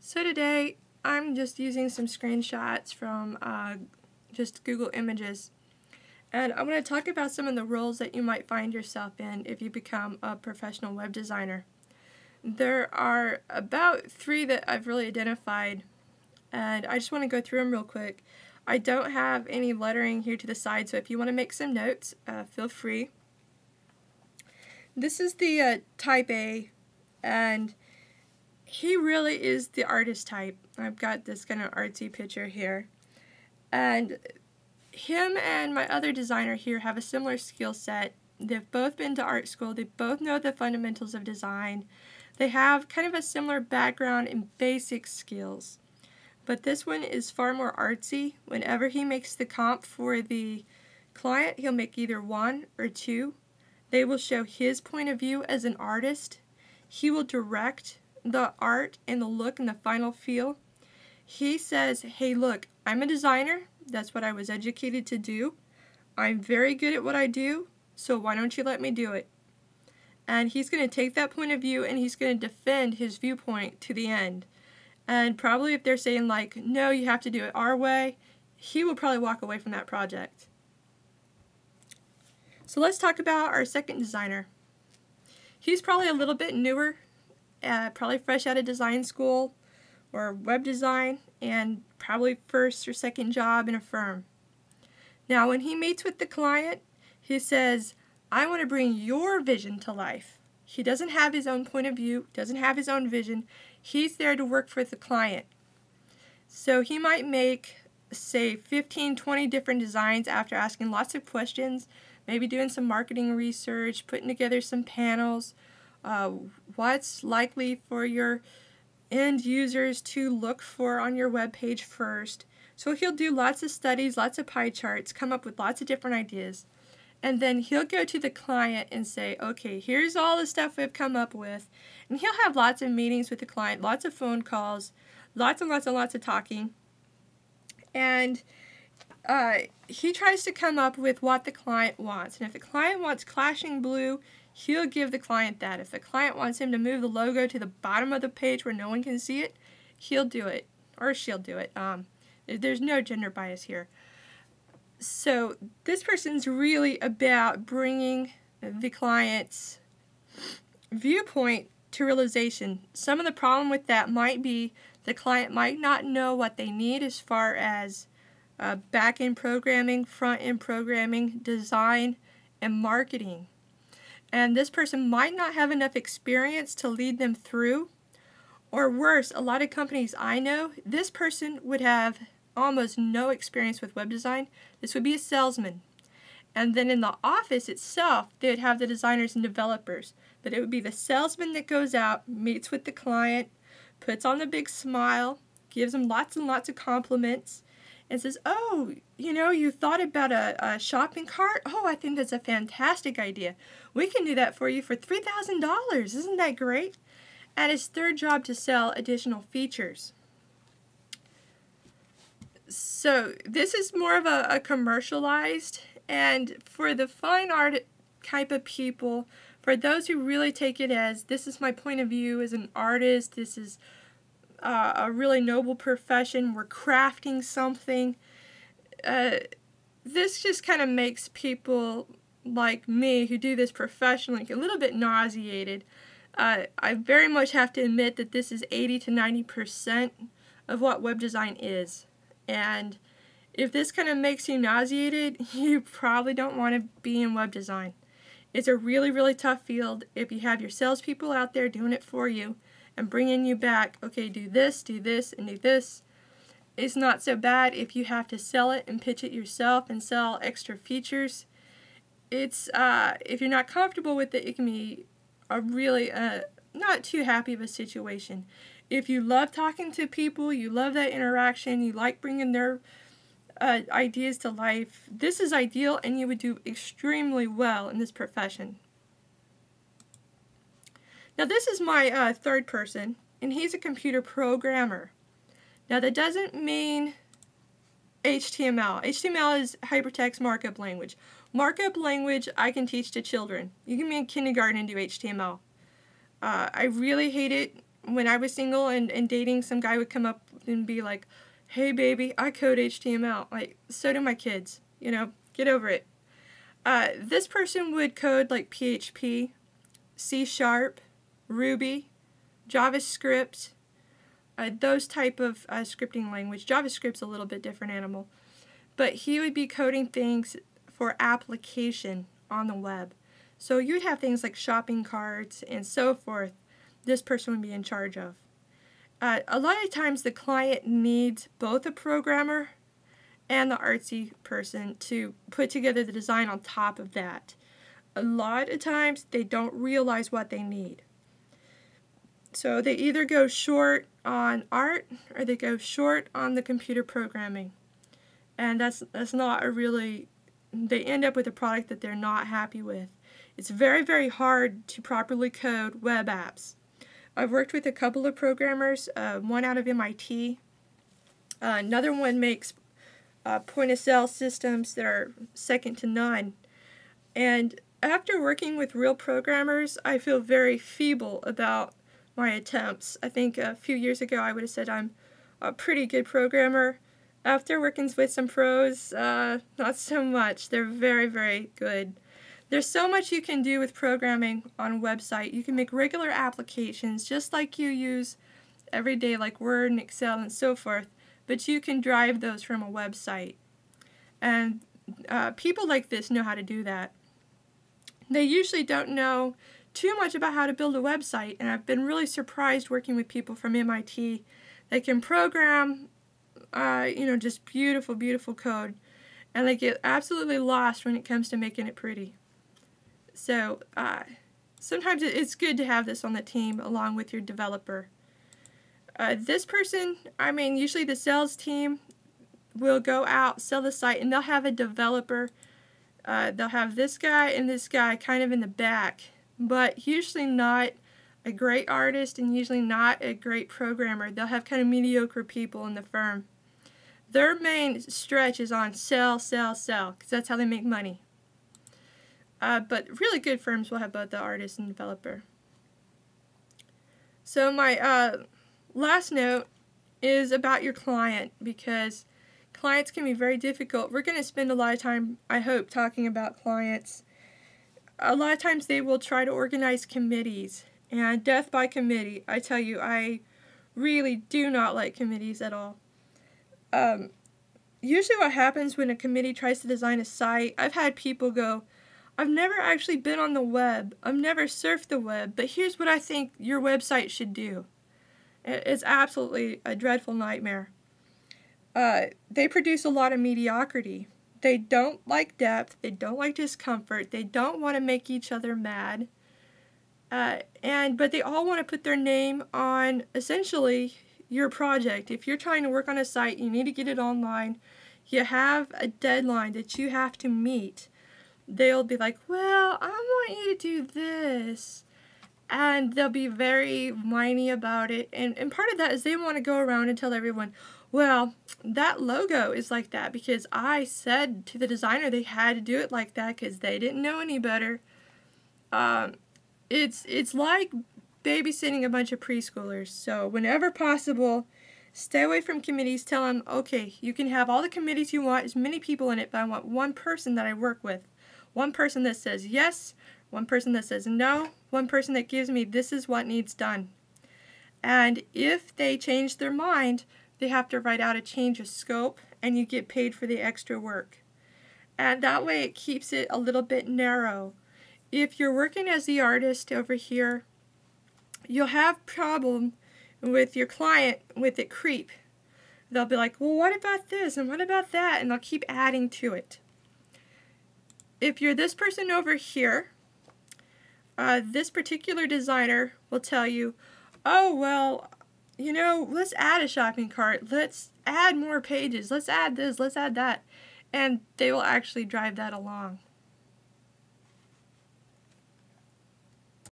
So today I'm just using some screenshots from just Google Images, and I'm going to talk about some of the roles that you might find yourself in if you become a professional web designer. There are about 3 that I've really identified, and I just want to go through them real quick. I don't have any lettering here to the side, so if you want to make some notes, feel free. This is the type A, and he really is the artist type. I've got this kind of artsy picture here. And him and my other designer here have a similar skill set. They've both been to art school. They both know the fundamentals of design. They have kind of a similar background in basic skills. But this one is far more artsy. Whenever he makes the comp for the client, he'll make either 1 or 2. They will show his point of view as an artist. He will direct the art and the look and the final feel. He says, hey, look, I'm a designer. That's what I was educated to do. I'm very good at what I do, so why don't you let me do it? And he's going to take that point of view and he's going to defend his viewpoint to the end. And probably if they're saying like, no, you have to do it our way, he will probably walk away from that project. So let's talk about our second designer. He's probably a little bit newer, probably fresh out of design school or web design, and probably first or second job in a firm. Now when he meets with the client, he says, I want to bring your vision to life. He doesn't have his own point of view, doesn't have his own vision. He's there to work for the client. So he might make, say, 15, 20 different designs after asking lots of questions, maybe doing some marketing research, putting together some panels, what's likely for your end users to look for on your web page first. So he'll do lots of studies, lots of pie charts, come up with lots of different ideas. And then he'll go to the client and say, okay, here's all the stuff we've come up with. And he'll have lots of meetings with the client, lots of phone calls, lots and lots and lots of talking. And he tries to come up with what the client wants. And if the client wants clashing blue, he'll give the client that. If the client wants him to move the logo to the bottom of the page where no one can see it, he'll do it. Or she'll do it. There's no gender bias here. So this person's really about bringing the client's viewpoint to realization. Some of the problem with that might be the client might not know what they need as far as back-end programming, front-end programming, design, and marketing. And this person might not have enough experience to lead them through. Or worse, a lot of companies I know, this person would have almost no experience with web design. This would be a salesman. And then in the office itself, they would have the designers and developers. But it would be the salesman that goes out, meets with the client, puts on the big smile, gives them lots and lots of compliments, and says, oh, you know, you thought about a shopping cart? Oh, I think that's a fantastic idea. We can do that for you for $3,000. Isn't that great? And it's their job to sell additional features. So this is more of a commercialized, and for the fine art type of people, for those who really take it as, this is my point of view as an artist, this is a really noble profession, we're crafting something, this just kind of makes people like me who do this professionally a little bit nauseated. I very much have to admit that this is 80 to 90% of what web design is. And if this kind of makes you nauseated, you probably don't want to be in web design. It's a really, really tough field. If you have your salespeople out there doing it for you and bringing you back, okay, do this, and do this. It's not so bad if you have to sell it and pitch it yourself and sell extra features. It's if you're not comfortable with it, it can be a really not too happy of a situation. If you love talking to people, you love that interaction, you like bringing their ideas to life, this is ideal and you would do extremely well in this profession. Now this is my third person, and he's a computer programmer. Now that doesn't mean HTML. HTML is hypertext markup language. Markup language I can teach to children. You can be in kindergarten and do HTML. I really hate it when I was single and dating, some guy would come up and be like, hey baby, I code HTML. Like, so do my kids, you know, get over it. This person would code like PHP, C#, Ruby, JavaScript, those type of scripting language. JavaScript's a little bit different animal. But he would be coding things for application on the web. So you'd have things like shopping carts and so forth. This person would be in charge of. A lot of times the client needs both a programmer and the artsy person to put together the design on top of that. A lot of times they don't realize what they need. So they either go short on art or they go short on the computer programming. And that's not a really, they end up with a product that they're not happy with. It's very, very hard to properly code web apps. I've worked with a couple of programmers, one out of MIT. Another one makes point-of-sale systems that are second to none. And after working with real programmers, I feel very feeble about my attempts. I think a few years ago I would have said I'm a pretty good programmer. After working with some pros, not so much. They're very, very good. There's so much you can do with programming on a website. You can make regular applications just like you use every day, like Word and Excel and so forth, but you can drive those from a website. And people like this know how to do that. They usually don't know too much about how to build a website, and I've been really surprised working with people from MIT that can program, just beautiful, beautiful code, and they get absolutely lost when it comes to making it pretty. So sometimes it's good to have this on the team along with your developer. This person, usually the sales team will go out, sell the site, and they'll have a developer. They'll have this guy and this guy kind of in the back, but usually not a great artist and usually not a great programmer. They'll have kind of mediocre people in the firm. Their main stretch is on sell, sell, sell, because that's how they make money. But really good firms will have both the artist and developer. So my last note is about your client, because clients can be very difficult. We're going to spend a lot of time, I hope, talking about clients. A lot of times they will try to organize committees, and death by committee. I tell you, I really do not like committees at all. Usually what happens when a committee tries to design a site, I've had people go, I've never actually been on the web, I've never surfed the web, but here's what I think your website should do. It's absolutely a dreadful nightmare. They produce a lot of mediocrity. They don't like depth, they don't like discomfort, they don't want to make each other mad, but they all want to put their name on, essentially, your project. If you're trying to work on a site, you need to get it online, you have a deadline that you have to meet. They'll be like, well, I want you to do this. And they'll be very whiny about it. And part of that is they want to go around and tell everyone, well, that logo is like that because I said to the designer they had to do it like that because they didn't know any better. It's like babysitting a bunch of preschoolers. So whenever possible, stay away from committees. Tell them, okay, you can have all the committees you want, as many people in it, but I want one person that I work with. One person that says yes, one person that says no, one person that gives me this is what needs done. And if they change their mind, they have to write out a change of scope, and you get paid for the extra work. And that way it keeps it a little bit narrow. If you're working as the artist over here, you'll have problem with your client with it creep. They'll be like, well, what about this and what about that? And they'll keep adding to it. If you're this person over here, this particular designer will tell you, oh, well, let's add a shopping cart. Let's add more pages. Let's add this. Let's add that. And they will actually drive that along.